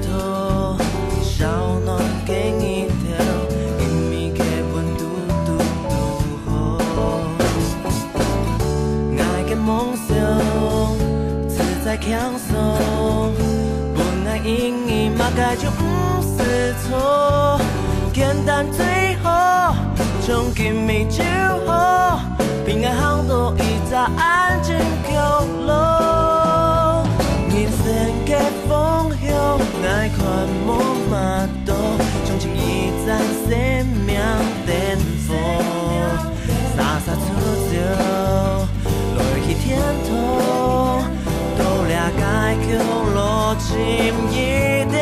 头，小暖给你跳，因为给温度嘟嘟好。爱的梦想，自在轻松，本来因伊嘛该就不是错，简单最好，从今米就好，平安航道一早安静角落。人生嘅方向，爱看无马道，从今一站生命巅峰，洒洒出招，落去天堂，都了解桥路前一点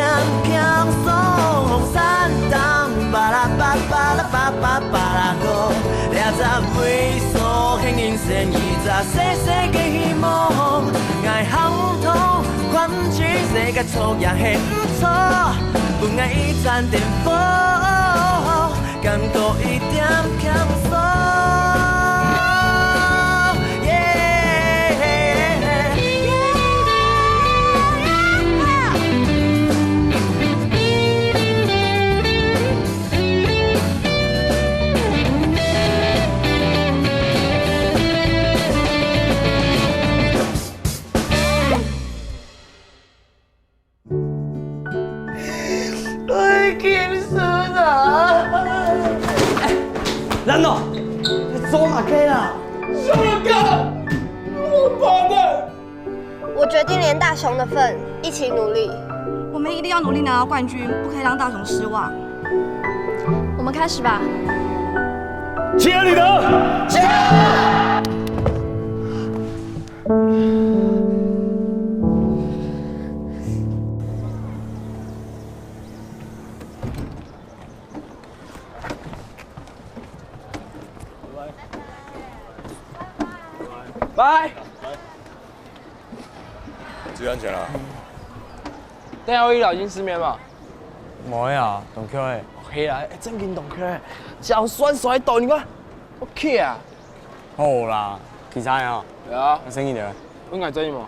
轻松，红山当巴拉巴巴拉巴巴巴拉歌，俩在微缩，很人生一早细细嘅希望，爱航通。关起世界错也很不错，不爱一站巅峰，感到一点轻松。兰诺，你走哪开啦？什么哥，我跑的。我决定连大雄的份一起努力。我们一定要努力拿到冠军，不可以让大雄失望。我们开始吧。亲爱的李德，加油！拜。注意安全啦！等下我医疗已经失眠嘛？冇呀，动脚诶。OK 啦，真紧动起来，脚酸甩抖，你看，OK 啊。好啦，其他呀？对啊。生意的？我爱真嘛？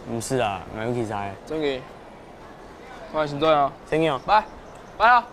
唔是啊，我有其他的。真嘅。我先做啊。生意哦。拜，拜啊。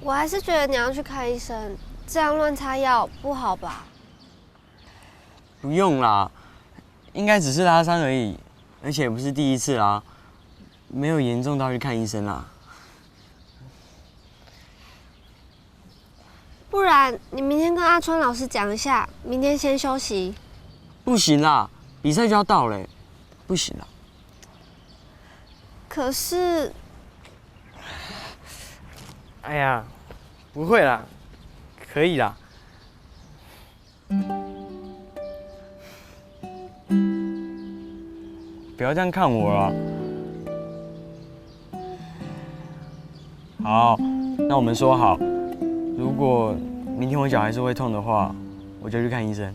我还是觉得你要去看医生，这样乱擦药不好吧？不用啦，应该只是拉伤而已，而且不是第一次啦，没有严重到去看医生啦。不然你明天跟阿川老师讲一下，明天先休息。不行啦，比赛就要到了，不行啦。可是，哎呀，不会啦，可以啦。不要这样看我了。好，那我们说好，如果明天我脚还是会痛的话，我就去看医生。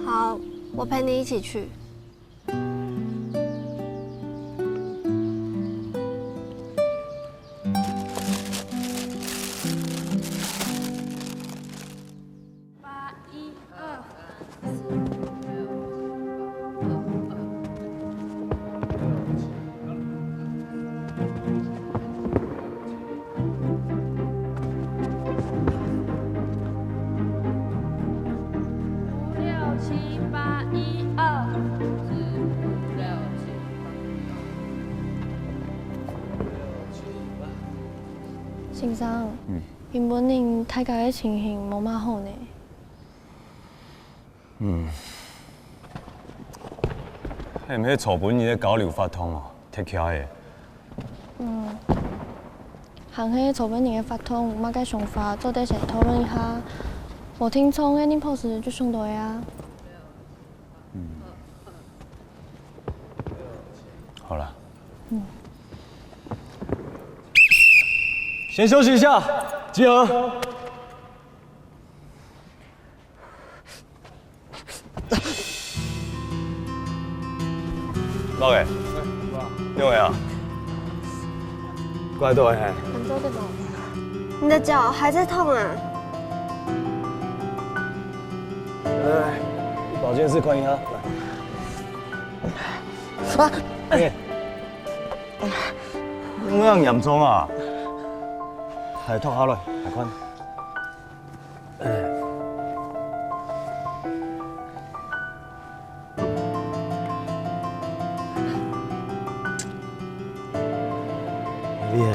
好，我陪你一起去。信商，因本人大家的情形无嘛好呢。迄毋迄草本伊咧交流发通哦，贴起来的。行迄草本人的法通有嘛个想法，做底先讨论一下。无听从的恁 pose 就上台啊。好了。先休息一下，集合。老个，你位啊？过来倒下。能做这种？你的脚还在痛啊？来，保健室看一下，来。啊！哎，怎样严重啊？还脱下来，还款。厉害。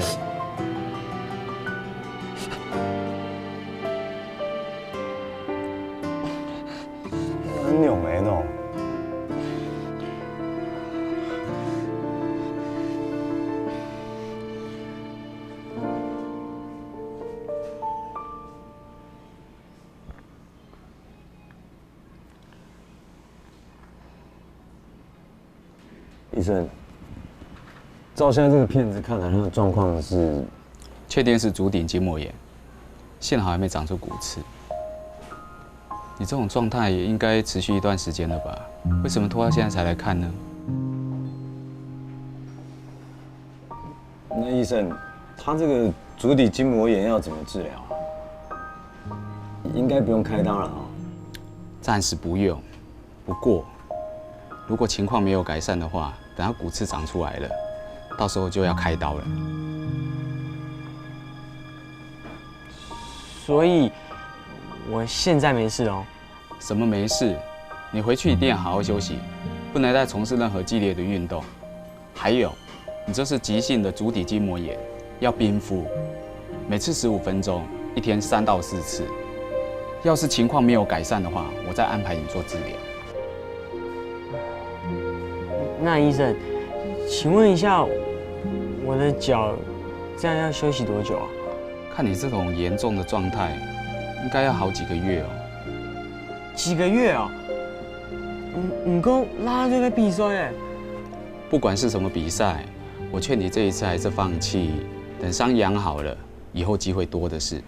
很用的喏。医生，照现在这个片子看来，他的状况是，确定是足底筋膜炎，幸好还没长出骨刺。你这种状态也应该持续一段时间了吧？为什么拖到现在才来看呢？那医生，他这个足底筋膜炎要怎么治疗啊？应该不用开刀了啊。暂时不用，不过如果情况没有改善的话，等他骨刺长出来了，到时候就要开刀了。所以我现在没事哦。什么没事？你回去一定要好好休息，不能再从事任何激烈的运动。还有，你这是急性的足底筋膜炎，要冰敷，每次15分钟，一天3到4次。要是情况没有改善的话，我再安排你做治疗。那医生，请问一下，我的脚这样要休息多久啊？看你这种严重的状态，应该要好几个月哦。几个月啊？不过拉拉队在比赛哎。不管是什么比赛，我劝你这一次还是放弃，等伤养好了，以后机会多的是。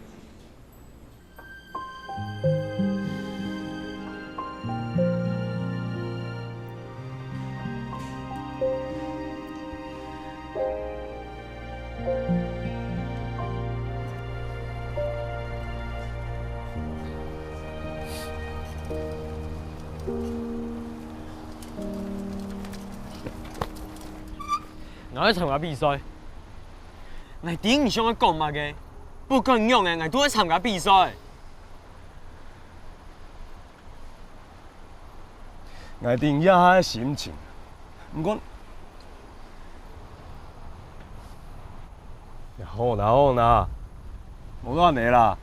我去参加比赛，我顶唔想我讲嘛嘅，不过咁样嘅，我都去参加比赛。我定压下心情，不过，好啦，无乱的啦。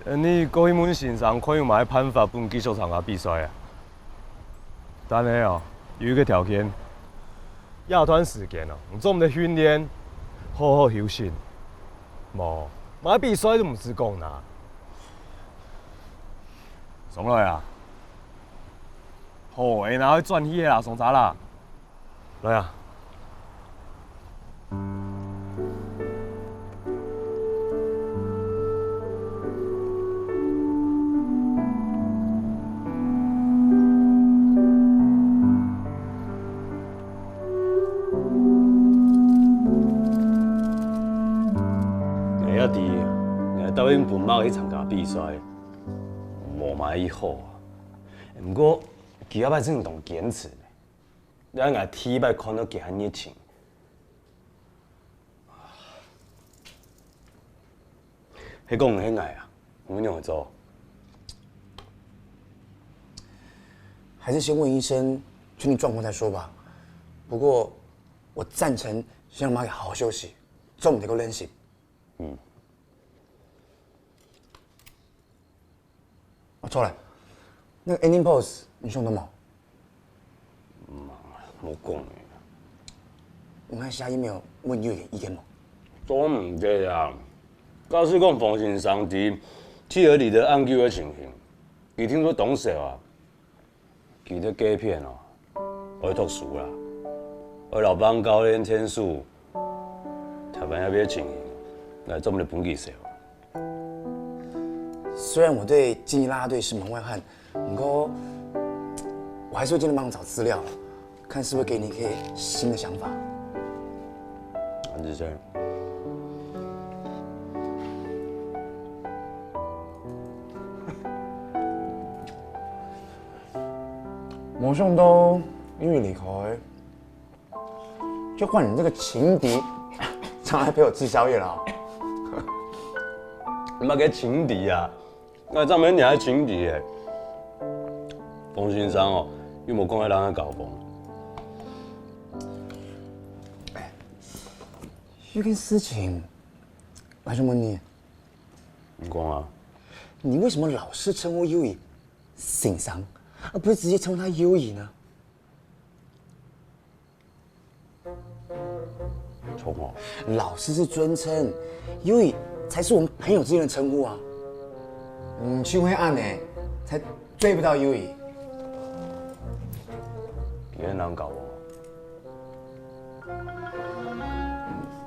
你郭迄门先生可有买判法不继续参加比赛啊？但系哦，有一个条件。亚团时间哦，总得训练，好好休息。无，买比赛都唔是讲啦。上来啊！好，下拿去转去啦，上查啦。来啊！答应本妈去参加比赛，无嘛伊好啊。不过，其他摆真动坚持，咱个体摆看到加热情。迄讲迄个啊，我们怎么做？还是先问医生确定状况再说吧。不过，我赞成先让妈给好好休息，中午得够练习。错了，那个 ending pose 你上得冇？冇讲嘅。我看下 email 问有意见冇？都唔记啊。假使讲冯先生伫契尔里的案件的情形，伊听说董事啊，伊咧假骗哦，会读书啦，我老帮高练天数，台湾那边情形，来做我们的本地社。虽然我对竞技啦啦队是门外汉，不过我还是会尽量帮你找资料，看是不是给你一些新的想法。安志生。没想到因为离开，就换你这个情敌常来陪我吃宵夜了。你妈个情敌啊！那上面你还情敌诶？冯先生哦，有冇讲喺人搞风？有件事情，我想问你，你讲啊？你为什么老是称呼优以先生，而不是直接称呼他优以呢？错哦，老师是尊称，优以才是我们朋友之间的称呼啊。去会暗呢，才追不到优以。别人搞我。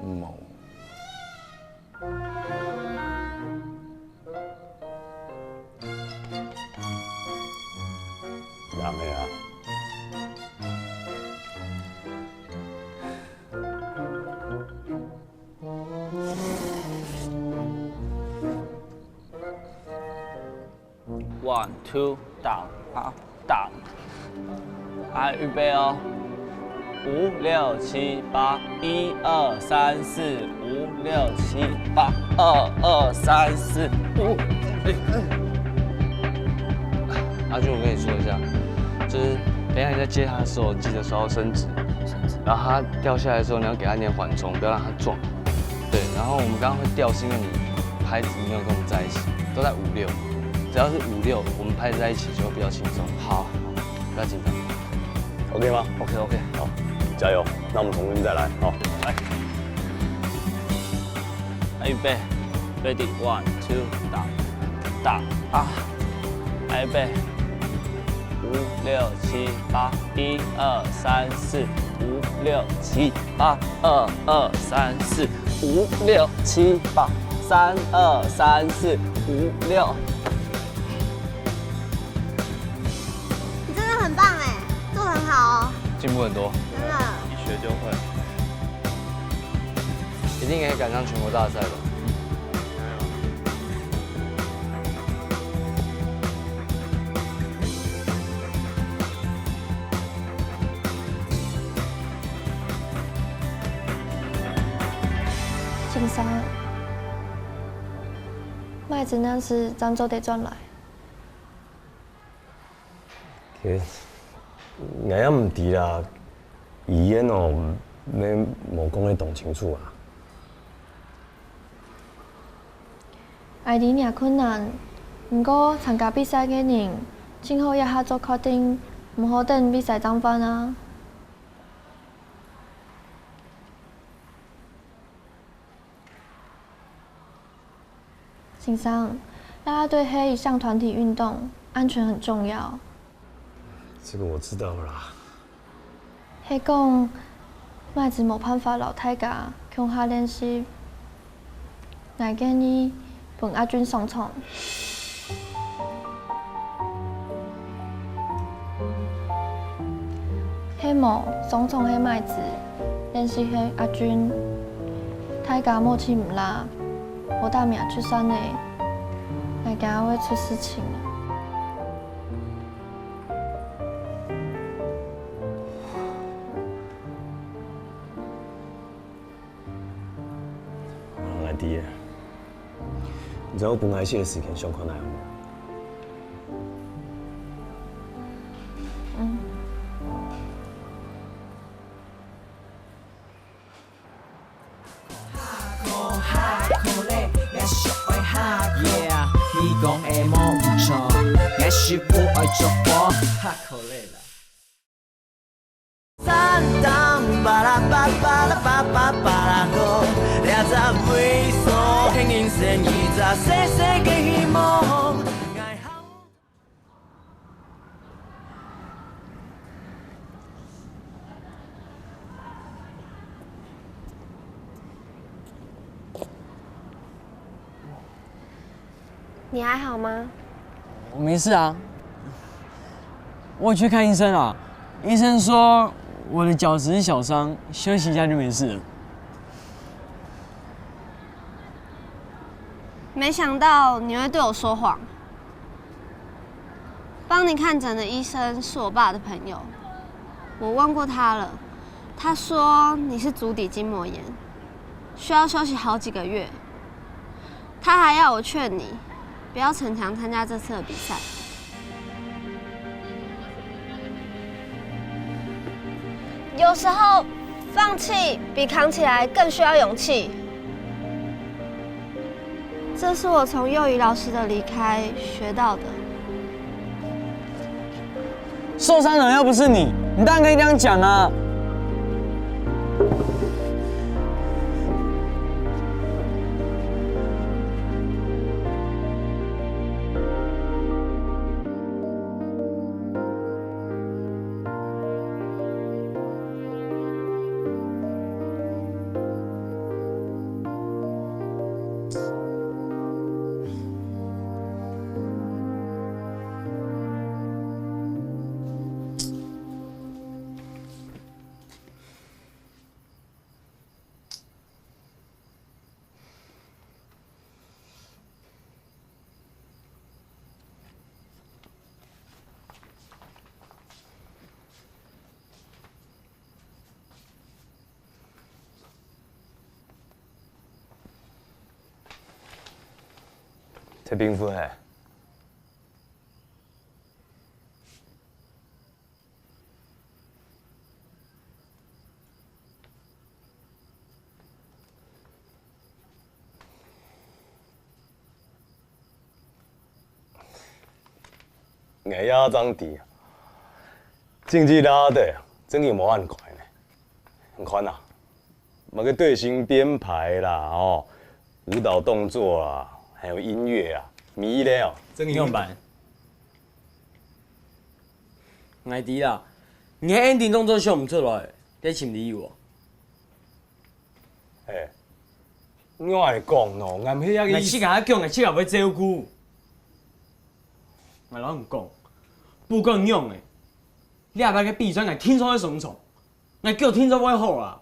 冇。人的啊。One two down 好 down， 来预备哦，5、6、7、8，1、2、3、4、5、6、7、8，2、2、3、4、5。阿俊，我跟你说一下，就是等一下你在接他的时候，记得稍微伸直，然后他掉下来的时候，你要给他一点缓冲，不要让他撞。对，然后我们刚刚会掉是因为你拍子没有跟我们在一起，都在5、6。只要是5、6，我们拍在一起就会比较轻松。好，不要紧张。OK 吗 ？OK， 好，加油！那我们重新再来，好，来。预备 ，ready one two 打啊！预备，5、6、7、8，1、2、3、4、5、6、7、8，2、2、3、4、5、6、7、8，3、2、3、4、5、6。你真的很棒哎，做得很好哦，进步很多，真的。一学就会，一定可以赶上全国大赛的。先生，麦子那时漳州得转来。其实，硬也唔伫啦，语言哦，你无讲咧动清楚啊。爱离也困难，不过参加比赛嘅人，今后也下做决定，唔好等比赛当翻啊。先生，啦啦队是一项团体运动，安全很重要。这个我知道啦。是讲，麦子冇办法留大家强下练习，我建议帮阿俊上场。黑某上场黑麦子，练习黑阿俊，大家默契唔拉，我大名出山呢，我惊会出事情。弟，你知道我本来写的时间上看哪样无？你讲的冇错。是不爱做我，太可累了。三当巴拉巴巴拉巴巴巴拉go，俩在猥琐，轻轻声一在细细嘅希望。你还好吗？我没事啊，我有去看医生啊，医生说我的脚只是小伤，休息一下就没事了。没想到你会对我说谎。帮你看诊的医生是我爸的朋友，我问过他了，他说你是足底筋膜炎，需要休息好几个月。他还要我劝你不要逞强参加这次的比赛。有时候放弃比扛起来更需要勇气。这是我从幼仪老师的离开学到的。受伤的人又不是你，你当然可以这样讲啊。这冰敷嘿，硬压张地，竞技拉队真嘅无按快呢，很宽啊，某个队形编排啦，哦，舞蹈动作啦。还有音乐啊，迷咧哦，真用版。爱迪啦，你的 ending 动作秀唔出来，你是唔理我？嘿，我爱讲咯，俺迄个你去甲他讲，你去甲要照顾。我老唔讲，不够用诶，你下摆个比赛，我听说会怂怂，我叫听说会好啊。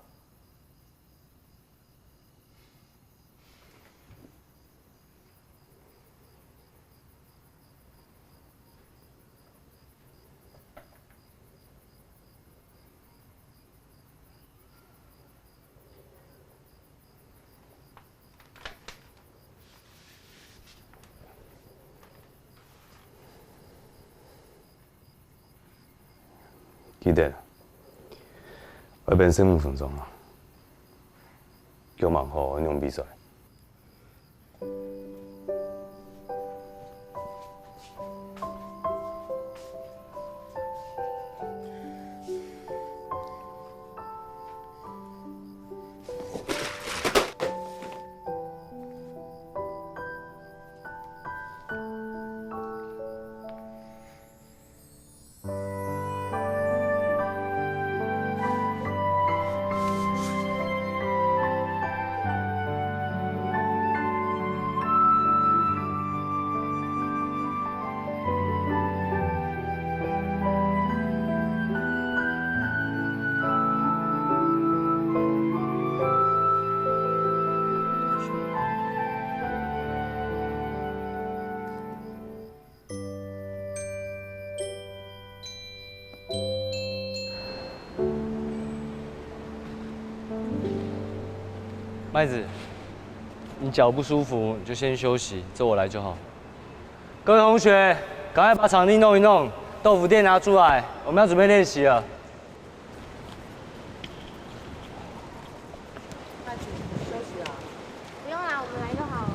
记得，外边15分钟啊，叫忙好运动比赛。麦子，你脚不舒服你就先休息，这我来就好。各位同学，赶快把场地弄一弄，豆腐垫拿出来，我们要准备练习了。麦子，休息啦。不用啦，我们来就好了。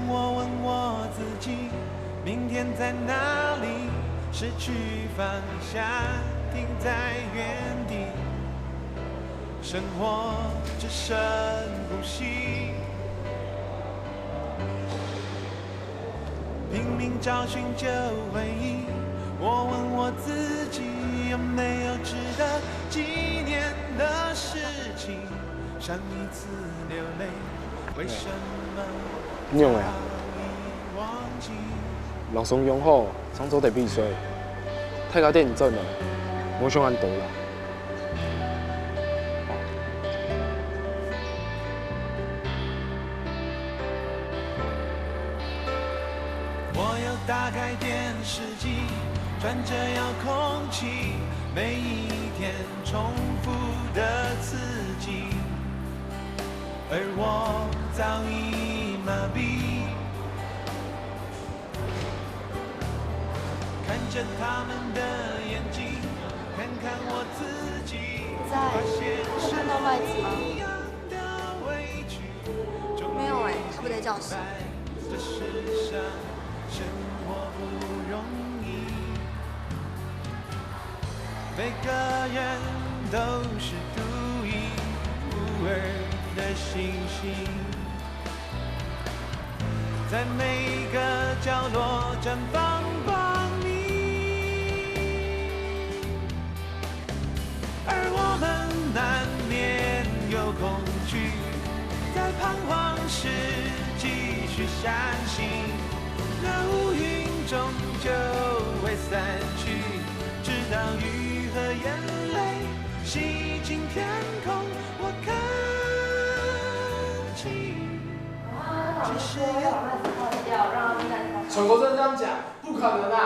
我问我自己，明天在哪里？失去方向，停在原地，生活只剩呼吸，拼命找寻旧回忆。我问我自己，有没有值得纪念的事情？上一次流泪，为什么早已忘记？人生养好，创作得必须。太家店真了，我想按倒啦。我又打开电视机，转着遥控器，每一天重复的刺激，而我早已麻痹。看着他们的眼睛，看看我自己，发现是一样的委屈。没有他不在教室。这世上生活不容易，每个人都是独一无二的星星，在每个角落绽放光明。而我们难免有恐惧，在彷徨时继续相信，那乌云终究会散去，直到雨和眼泪洗尽天空，我看清，只是全国真的这样讲？不可能啊！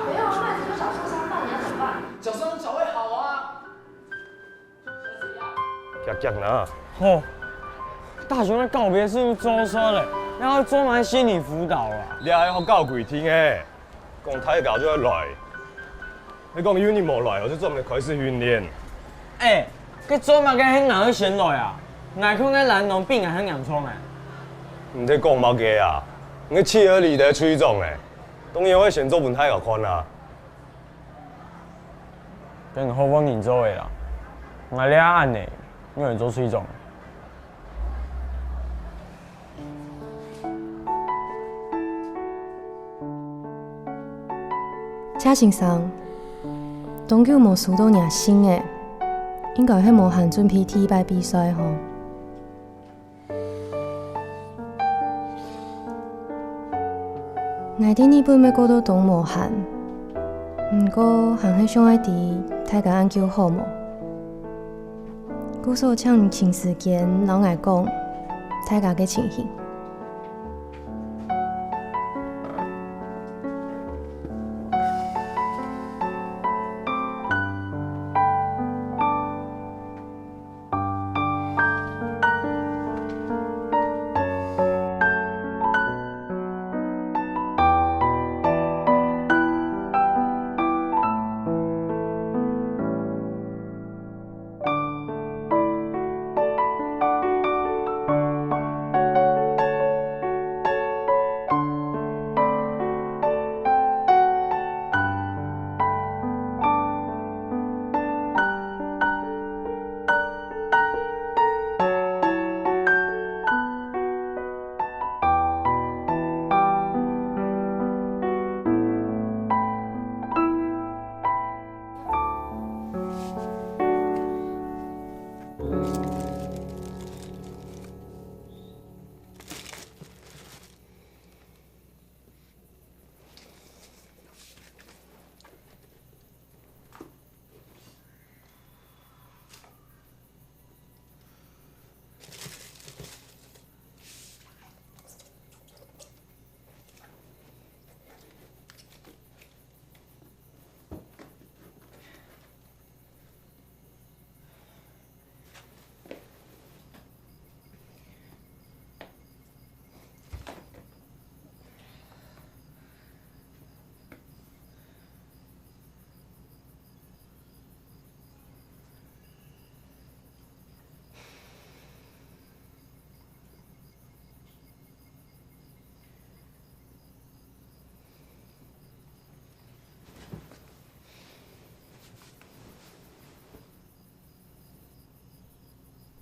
没有麦子就脚受伤，那你要怎么办？脚伤脚会好啊。夹呢？吼，大雄的告别式周刷嘞，然后做完心理辅导啦。你还好教几天诶？讲太搞就要来。你讲 uni 无来，我就专门开始训练。欸，佮做嘛佮迄哪去先来啊？哪看佮蓝龙病还很洋葱诶？唔在讲毛嘅啊？你企鹅里的吹总诶，当然会先做问太搞宽啦。跟好帮你做诶啦，我俩按呢，因为做水总。车先生，东九无输到赢新的，应该迄无限准备第一摆比赛吼。内底日本要过到东无限，毋过含迄上爱伫大家按球好无？古所抢请时间，老爱讲大家嘅情形。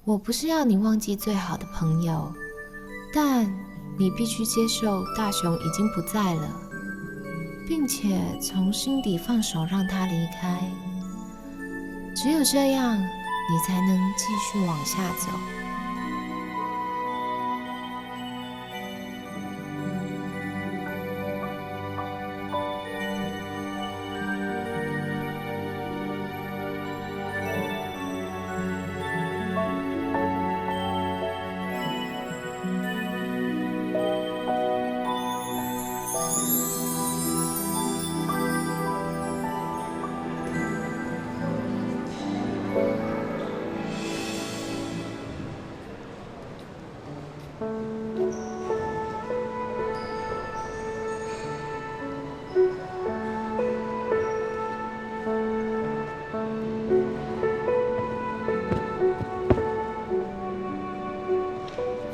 我不是要你忘记最好的朋友，但你必须接受大雄已经不在了，并且从心底放手让他离开。只有这样，你才能继续往下走。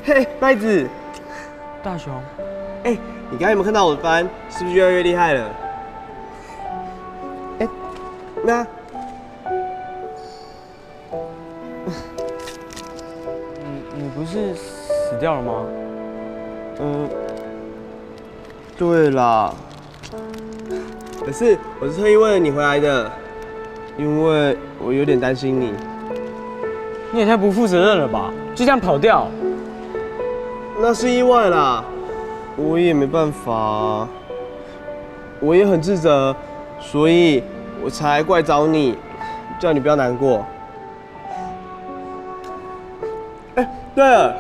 嘿，麦子，大雄，哎，你刚才有没有看到我的班？是不是越来越厉害了？哎，那，你不是死掉了吗？对啦。可是我是特意为了你回来的，因为我有点担心你。你也太不负责任了吧！就这样跑掉？那是意外啦，我也没办法，我也很自责，所以我才过来找你，叫你不要难过。哎，对了，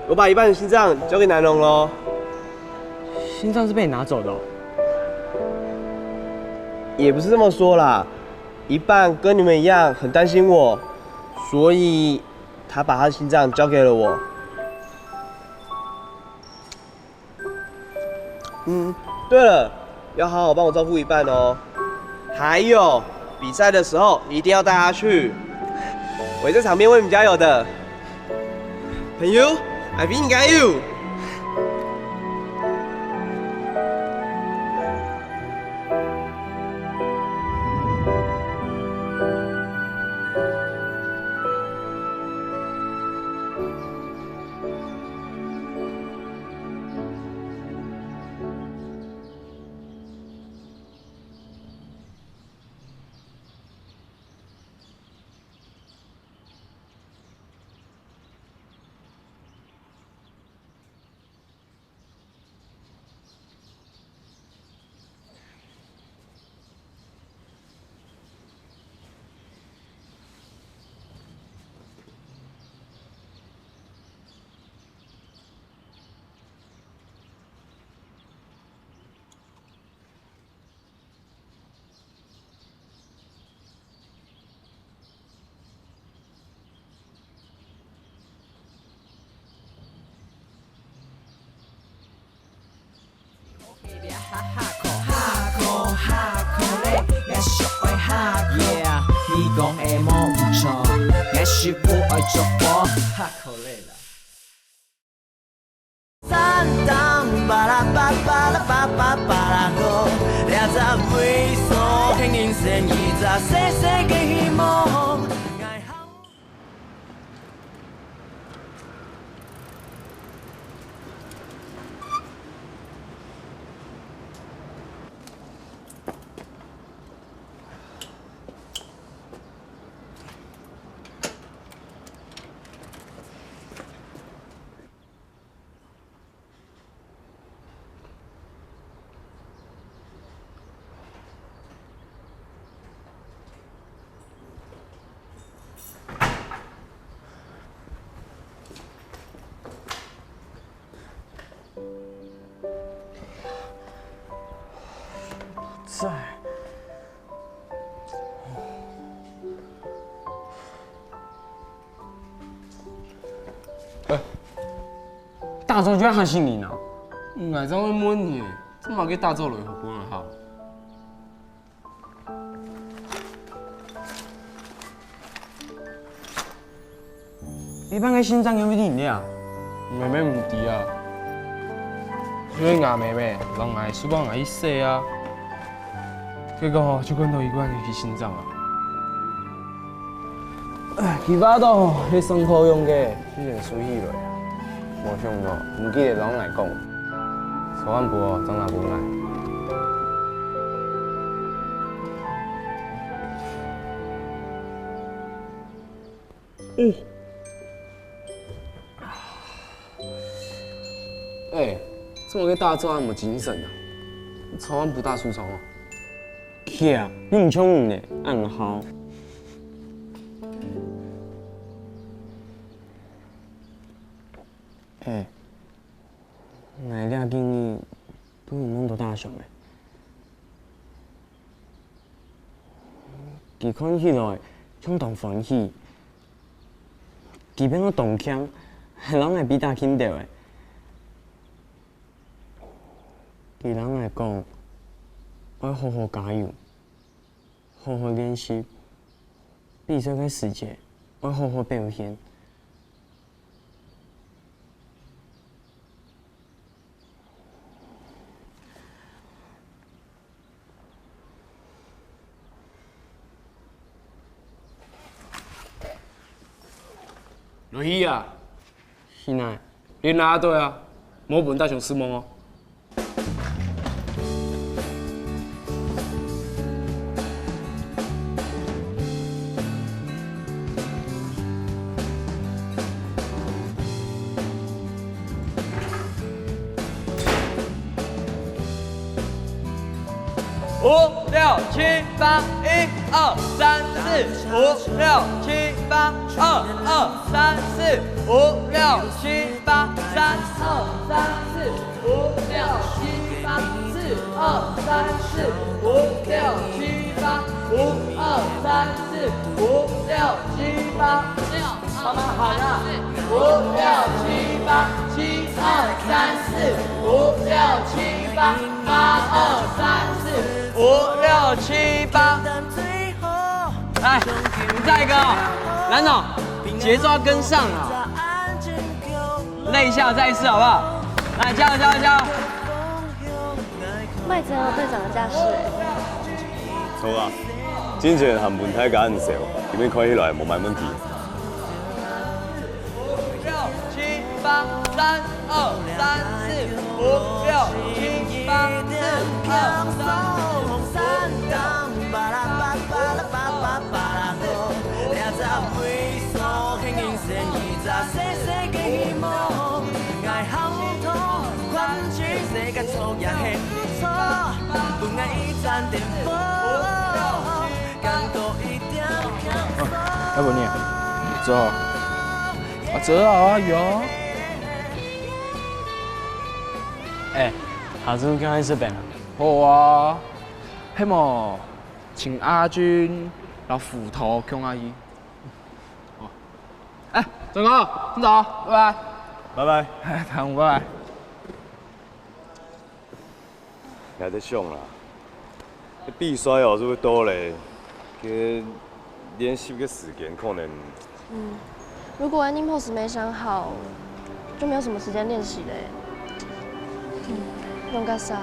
我把一半的心脏交给南龙喽。心脏是被你拿走的哦？也不是这么说啦，一半跟你们一样很担心我，所以他把他的心脏交给了我。对了，要好好帮我照顾一半哦。还有，比赛的时候一定要带他去，我会在场边为你们加油的。朋友 ，I think got you。你讲的冇唔错，也是不爱做过，哈口累了。三当巴拉巴巴拉巴巴巴拉go，俩在猥琐，听人生一扎细细嘅希望。在。大周居然还信你呢？唔係怎會滿嘅？真話叫大周來學本嚟考。你班嘅心臟有冇啲呀？妹妹唔知啊，所以牙妹妹人係希望係死啊，結果就講到一個人去心臟啊。其他都迄生活用的，已经水去了。无想到，唔记得拢来讲，手腕部哦，总也无碍。这么个大作案，没精神啊！手腕不大出丑哦。去啊，你唔冲唔呢？暗号。哪俩今日都有弄到大上的？佢看起来冲动欢喜，佢变我动腔，人会比大轻掉的。对人来讲，要好好加油，好好练习，比赛个时节要好好表现。落去啊！是哪？你哪对啊？冇问大雄师梦哦。5、6、7、8、1、2、3、4、5、6、7、8、2、2、3、4、5、6、7、8、3、2、3、4、5、6、7、8、4、2、3、4、5、6、7、8、5、2、3、4、5、6、7、8、慢慢喊啊！5、6、7、8、7、2、3、4、5、6、7、8、8、2、3、4。5、6、7、8，来，你再一个哦，蓝总，节奏要跟上啊，累一下再一次好不好？来，加油加油加油！麦子很有队长的架势哎。错啊，之前含门太假唔少，咁样开起来冇乜问题。5、6、7、8、3、2、3、4、5、6、7、8、4、2、3。要不你走，走啊有。下次跟他这边啊。好啊，迄么请阿军，然后斧头姜阿姨。郑哥，先走，拜拜。拜拜。唐武，拜拜。还在想啦，比赛哦，如果多嘞，个练习个时间可能。如果 ending pose 没想好，就没有什么时间练习了耶。用干啥？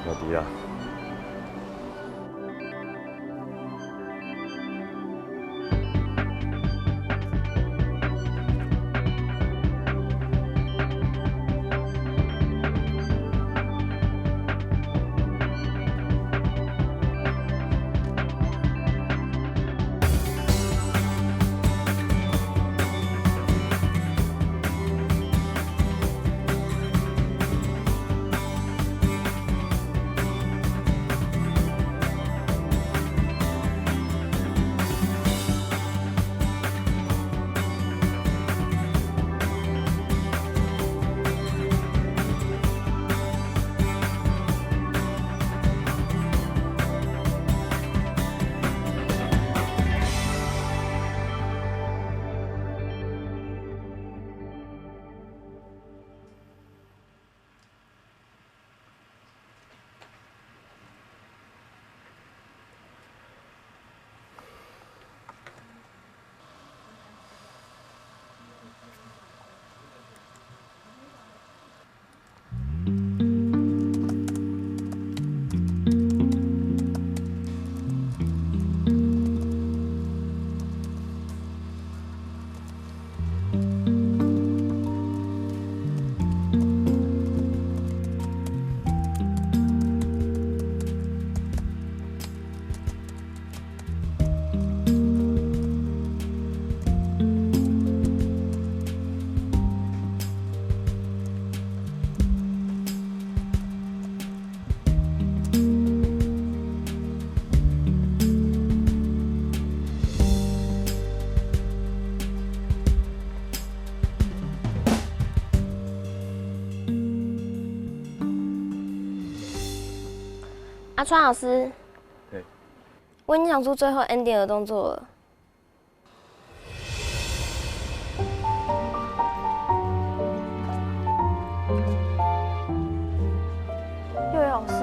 有敌啦。阿川老师，对，我已经想出最后 ending 的动作了。幼儿老师，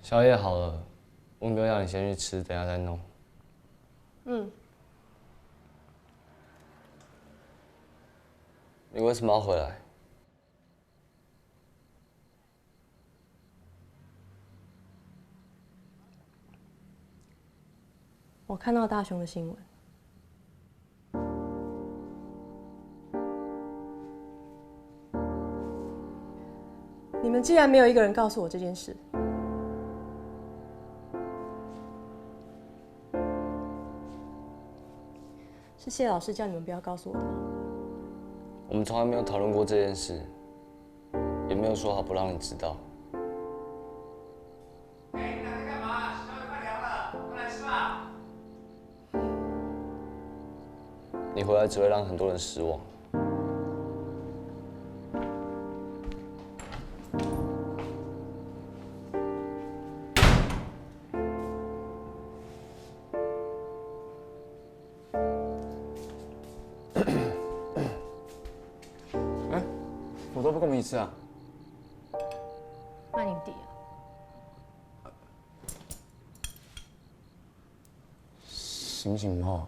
宵夜好了，温哥让你先去吃，等一下再弄。嗯，你为什么要回来？我看到大雄的新闻。你们既然没有一个人告诉我这件事，是谢老师叫你们不要告诉我的吗？我们从来没有讨论过这件事，也没有说好不让你知道。你回来只会让很多人失望。我都不跟我们一起吃啊？那你弟啊？醒醒哦！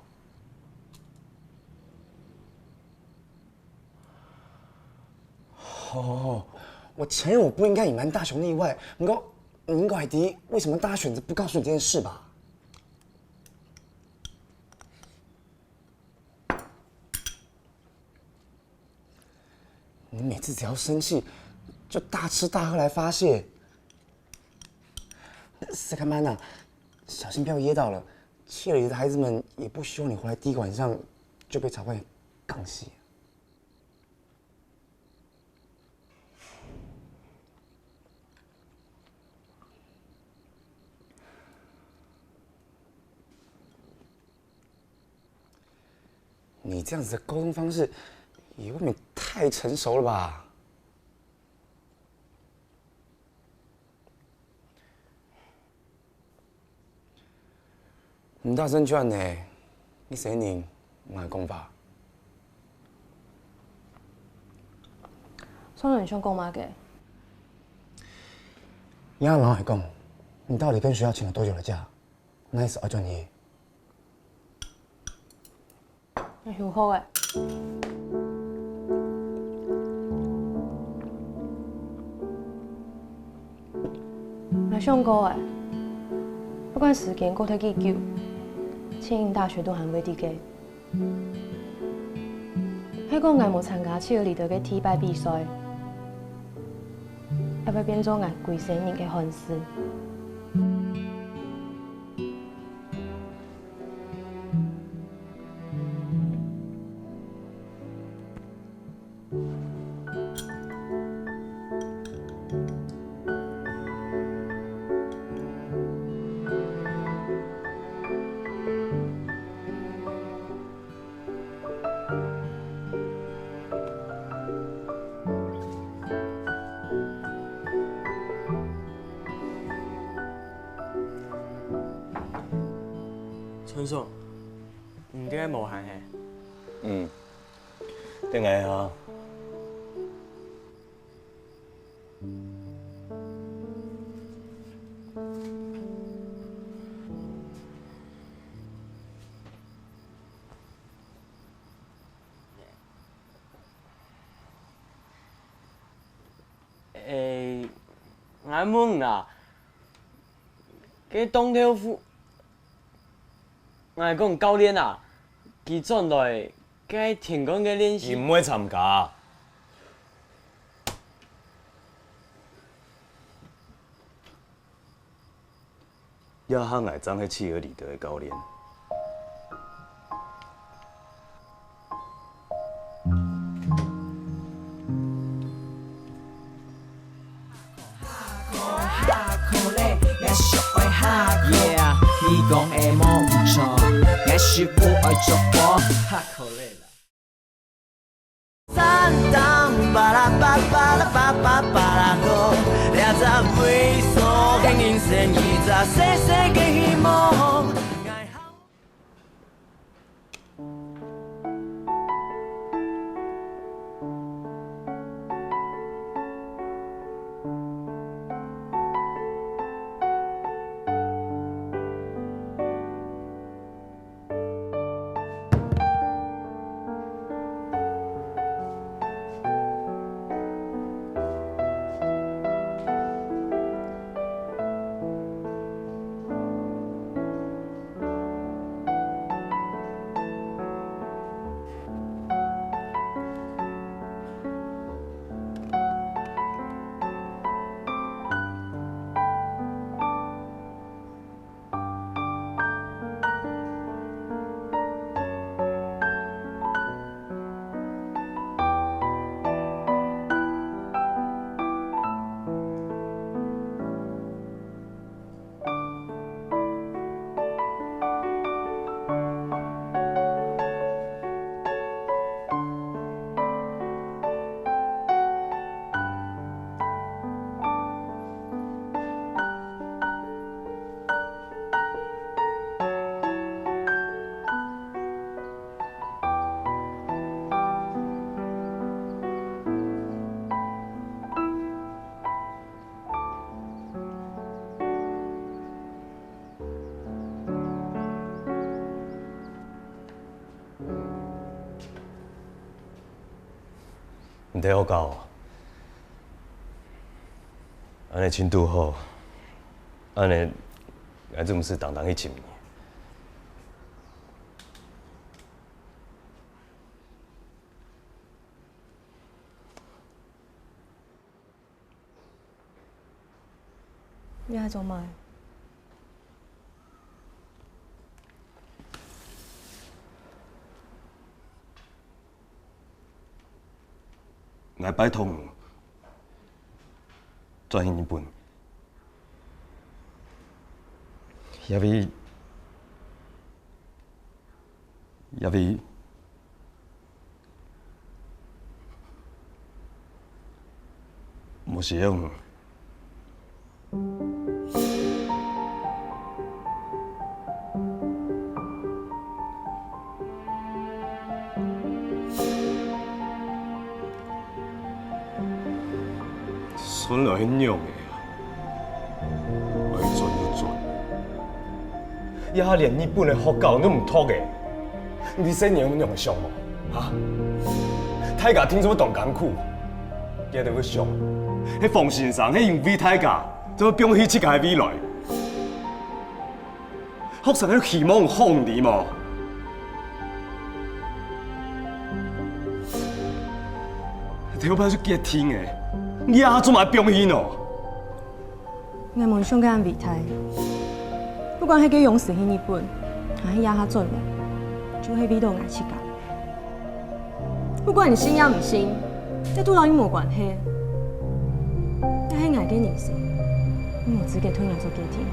哦，我承认我不应该隐瞒大雄的意外，不过你应该还提为什么大家选择不告诉你这件事吧？你每次只要生气，就大吃大喝来发泄。斯卡曼娜，小心不要噎到了。气了你的孩子们也不希望你回来第一个晚上就被曹官给杠死。你这样子的沟通方式，也未免太成熟了吧？唔大声劝呢，你谁人我来讲法？双人兄讲嘛个？你阿老来讲，你到底跟学校请了多久的假？那是阿转爷。那有好诶。那上个诶，不管时间过得几久，庆应大学都还袂伫个。迄个我无参加切尔里德嘅体拜比赛，也要变做我规生人嘅粉丝。春叔，唔點解無閒氣？定係啊。安问啦。当挑夫，我讲教练啊，佢转来，该停工嘅练习。伊唔会参加。亚汉来当迄企鹅里的教练。你讲的冇唔错，也是不爱做我哈口累了。三当巴拉巴巴拉巴巴巴拉go，两只猥琐嘅人生，一只细细嘅希望。唔得好教，安尼程度好，安尼俺做唔是当去请你。你还做咩？来拜托你，转印一本，也未无使用。存落去用的啊，我去存就存。也连日本的福教都唔托的，你说你用用上无？啊？太甲听做动艰苦，今日要上，迄冯先生迄用美太甲，做标起7个未来，福生迄希望放你无？头摆去结听的。你阿做嘛表现哦？我梦想甲未太，不管迄个勇士迄日本，还是亚哈转来，就迄味道爱去搞。不管你信也唔信，这拄到伊无关系。但迄爱嘅人生，你无资格推人做家庭。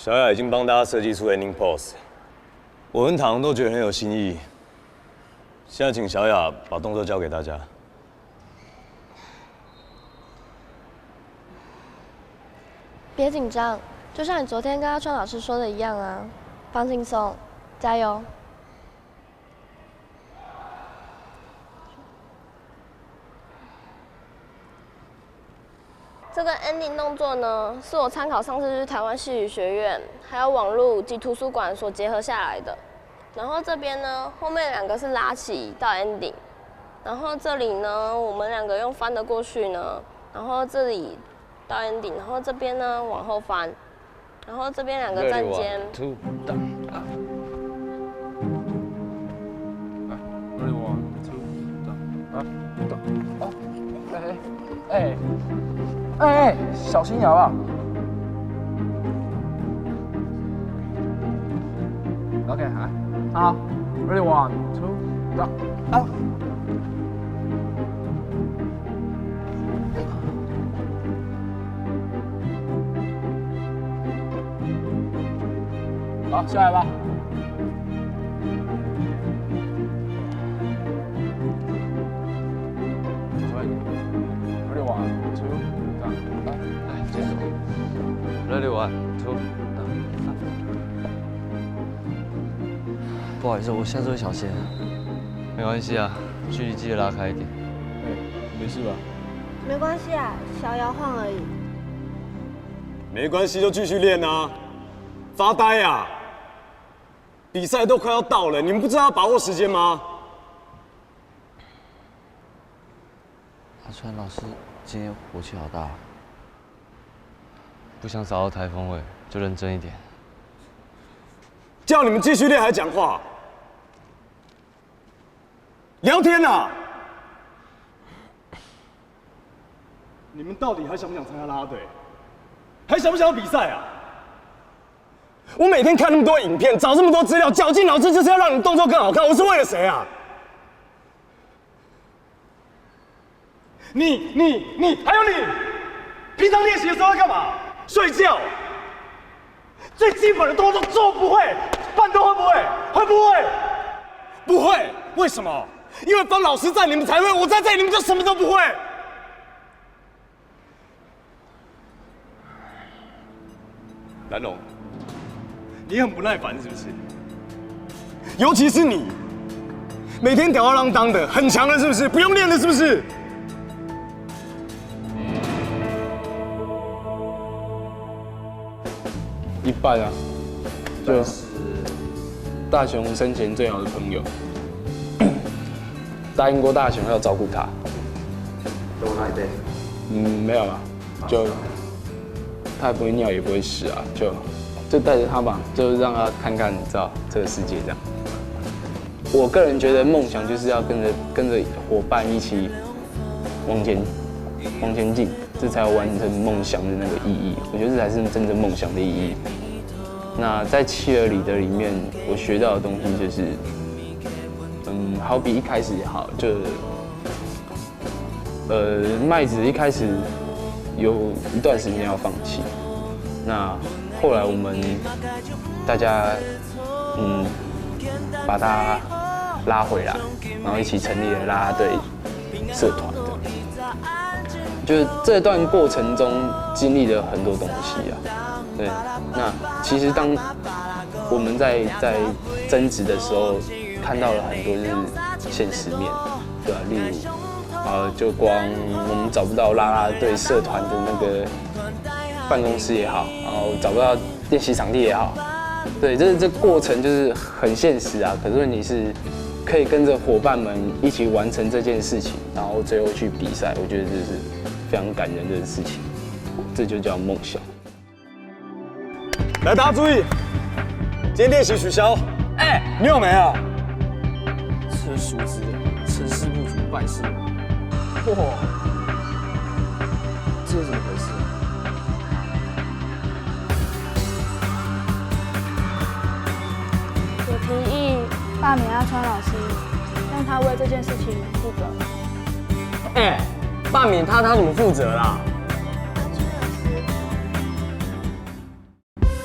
小雅已经帮大家设计出 ending pose， 我跟唐都觉得很有新意。现在请小雅把动作交给大家。别紧张，就像你昨天跟阿川老师说的一样啊，放轻松，加油。这个 ending 动作呢，是我参考上次去台湾戏剧学院，还有网络及图书馆所结合下来的。然后这边呢，后面两个是拉起到 ending， 然后这里呢，我们两个用翻的过去呢，然后这里到 ending， 然后这边呢往后翻，然后这边两个站肩。哎，小心摇啊 ！OK， 好 ，Ready 1, 2, 走，啊！好，下来吧。Ready 1, 2。Ready 1, 2，不好意思，我下次会小心。没关系啊，距离记得拉开一点。没事吧？没关系啊，小摇晃而已。没关系，就继续练啊！发呆啊！比赛都快要到了，你们不知道要把握时间吗？阿川老师今天火气好大。不想扫到台风尾，就认真一点。叫你们继续练还讲话？聊天啊！你们到底还想不想参加啦啦队？还想不想要比赛啊？我每天看那么多影片，找这么多资料，绞尽脑汁就是要让你们动作更好看。我是为了谁啊？你还有你，平常练习的时候在干嘛？睡觉。最基本的动作做不会，半动会不会？会不会？不会。为什么？因为方老师在，你们才会；我在这里，你们就什么都不会。南龙，你很不耐烦是不是？尤其是你，每天吊儿郎当的，很强了是不是？不用练了是不是？一半啊，就大雄生前最好的朋友，答应过大雄要照顾他。都来呗。没有啦，就他也不会尿也不会屎啊，就带着他吧，就让他看看，你知道这个世界这样。我个人觉得梦想就是要跟着伙伴一起往前进。这才有完成梦想的那个意义，我觉得这才是真正梦想的意义。那在企鹅里的里面，我学到的东西就是，好比一开始也好，就，麦子一开始有一段时间要放弃，那后来我们大家，把它拉回来，然后一起成立了啦啦队社团的。就是这段过程中经历了很多东西啊，对。那其实当我们在争执的时候，看到了很多就是现实面，对吧？例如，就光我们找不到啦啦队社团的那个办公室也好，然后找不到练习场地也好，对，这过程就是很现实啊。可是问题是，可以跟着伙伴们一起完成这件事情，然后最后去比赛，我觉得这是非常感人的事情，这就叫梦想。来，大家注意，今天练习取消。你有没啊？吃熟知，成事不足败事有。哇，这是怎么回事？我提议罢免阿川老师，让他为这件事情负责。罢免他怎么负责啦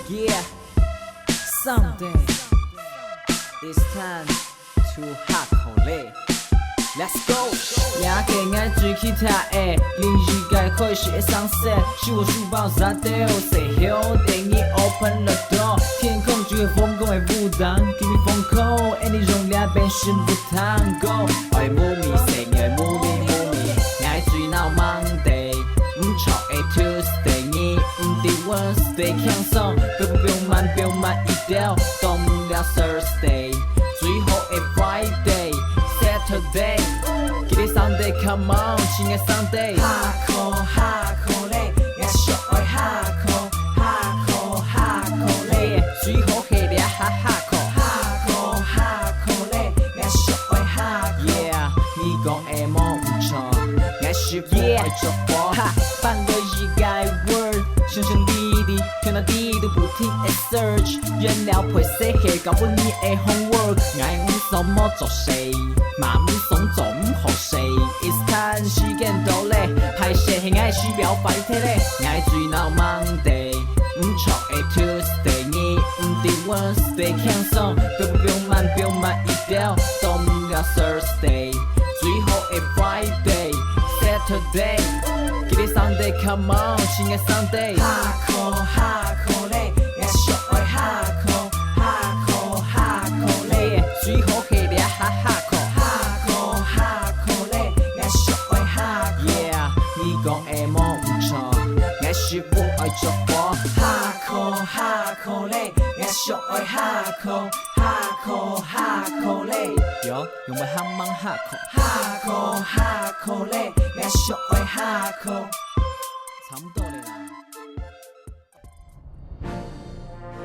？Yeah someday. It's time to hardcore. Let's go！ 两个爱追去睇的，另一个开始的 sunset， 是我书包撒掉，say hello， 电影 open the door， 天空就会疯狂的舞蹈 ，Give me phone call， 你容量变成不tango， 爱慕咪，say 爱慕咪，爱追闹 Monday， 唔错的 Tuesday， 你唔得 Wednesday， 轻松，不用慢一点，动了 Thursday， 最后的 Friday。Today, get it Sunday, come on, 亲爱 Sunday。Hardcore 嘞，我小爱 hardcore 嘞，最好黑的hardcore 嘞，我小爱 hardcore。你讲的冇唔错，我是不爱做过。半个一个 word， 想象力的，看到地都不停的 search， 原料配色黑，搞不你的 homework， 爱唔什么做谁？嘛唔想做唔好谁 ？It's time 时间到嘞，拍摄係愛需要快鐵嘞，愛追到 Monday， 唔錯嘅 Tuesday， 你唔得 Wednesday， 輕鬆，不用慢一點，到唔了 Thursday， 最後嘅 Friday，Saturday，Get it Sunday，Come on， 親愛 Sunday。Hardcore 嘞，我小愛 hardcore 嘞，最後係啲hardcore。講的冇唔錯，我是不愛做過。Hardcore 嘞，我小愛 hardcore 嘞，有冇喊忙 hardcore 嘞，我小愛 hardcore， 差唔多嘞啦。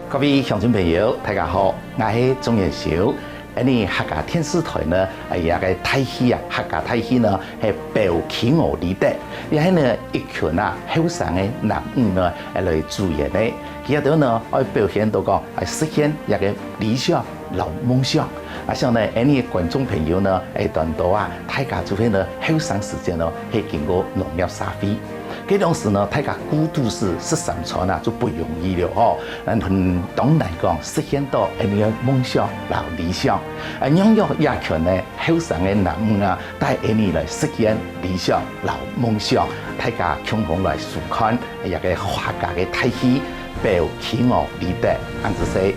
各位鄉親朋友，大家好，我係鍾元少。呢客家電視台呢，也個台戲啊，客家台戲呢係表企鵝里的，也係呢一群啊後生嘅男呢來主演的，佢哋呢愛表現到講係實現一個理想、老夢想。啊，像呢呢觀眾朋友呢，當到啊，大家做喺呢後生時間呢係經過農業社會。嗰當時呢，大家孤獨是13歲呢就不容易了哦。當然講實現到呢個夢想、老理想，樣樣也可能後生嘅男啊，帶呢來實現理想、老夢想，大家共同來觀看一個客家嘅大戲，表企鵝里的，咁就係。